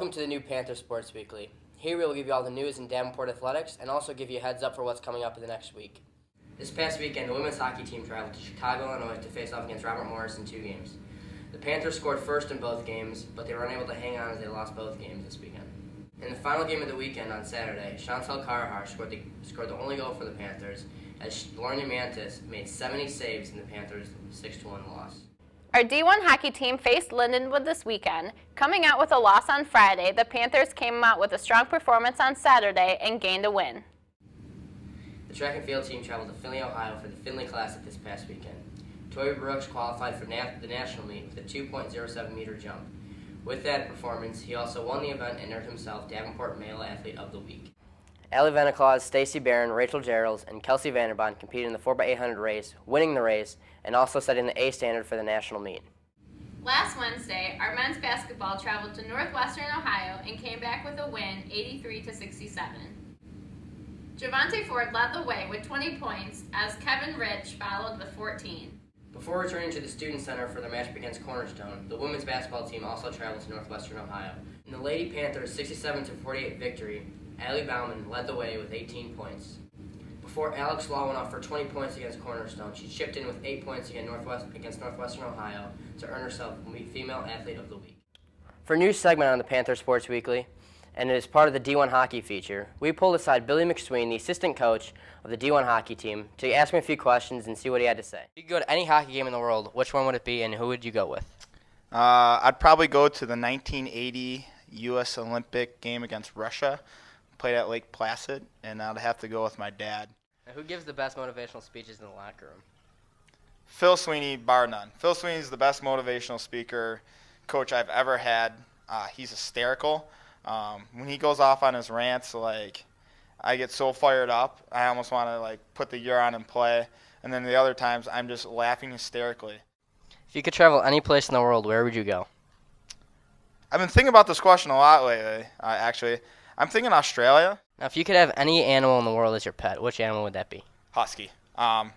Welcome to the new Panther Sports Weekly. Here we will give you all the news in Davenport athletics and also give you a heads up for what's coming up in the next week. This past weekend, the women's hockey team traveled to Chicago, Illinois to face off against Robert Morris in 2 games. The Panthers scored first in both games, but they were unable to hang on as they lost both games this weekend. In the final game of the weekend on Saturday, Chantal Carhart scored the only goal for the Panthers as Lorna Mantis made 70 saves in the Panthers' 6-1 loss. Our D1 hockey team faced Lindenwood this weekend. Coming out with a loss on Friday, the Panthers came out with a strong performance on Saturday and gained a win. The track and field team traveled to Findlay, Ohio for the Findlay Classic this past weekend. Toby Brooks qualified for the national meet with a 2.07-meter jump. With that performance, he also won the event and earned himself Davenport Male Athlete of the Week. Allie Vanaclaus, Stacy Barron, Rachel Geralds, and Kelsey Vanderbond competed in the 4x800 race, winning the race, and also setting the A standard for the national meet. Last Wednesday, our men's basketball traveled to northwestern Ohio and came back with a win, 83-67. Javante Ford led the way with 20 points as Kevin Rich followed with 14. Before returning to the Student Center for their match against Cornerstone, the women's basketball team also traveled to northwestern Ohio. In the Lady Panthers' 67-48 victory, Allie Bauman led the way with 18 points. Before Alex Law went off for 20 points against Cornerstone, she chipped in with 8 points against Northwestern Ohio to earn herself Female Athlete of the Week. For a new segment on the Panther Sports Weekly, and it is part of the D1 hockey feature, we pulled aside Billy McSween, the assistant coach of the D1 hockey team, to ask him a few questions and see what he had to say. If you could go to any hockey game in the world, which one would it be and who would you go with? I'd probably go to the 1980 U.S. Olympic game against Russia. Played at Lake Placid, and I'd have to go with my dad. Now, who gives the best motivational speeches in the locker room? Phil Sweeney, bar none. Phil Sweeney is the best motivational speaker coach I've ever had. He's hysterical. When he goes off on his rants, I get so fired up, I almost want to put the gear on and play. And then the other times, I'm just laughing hysterically. If you could travel any place in the world, where would you go? I've been thinking about this question a lot lately, actually. I'm thinking Australia. Now, if you could have any animal in the world as your pet, which animal would that be? Husky. I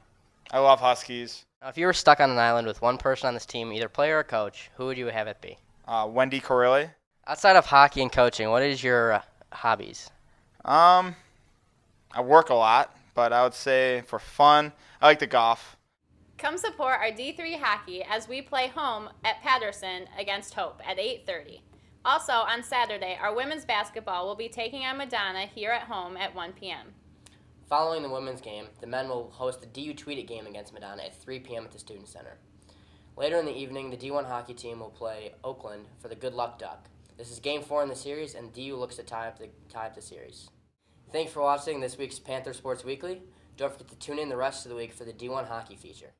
love huskies. Now, if you were stuck on an island with one person on this team, either player or coach, who would you have it be? Wendy Corelli. Outside of hockey and coaching, what is your hobbies? I work a lot, but I would say for fun, I like to golf. Come support our D3 hockey as we play home at Patterson against Hope at 8:30. Also, on Saturday, our women's basketball will be taking on Madonna here at home at 1 p.m. Following the women's game, the men will host the DU Tweet It game against Madonna at 3 p.m. at the Student Center. Later in the evening, the D1 hockey team will play Oakland for the Good Luck Duck. This is Game 4 in the series, and DU looks to tie up the series. Thanks for watching this week's Panther Sports Weekly. Don't forget to tune in the rest of the week for the D1 hockey feature.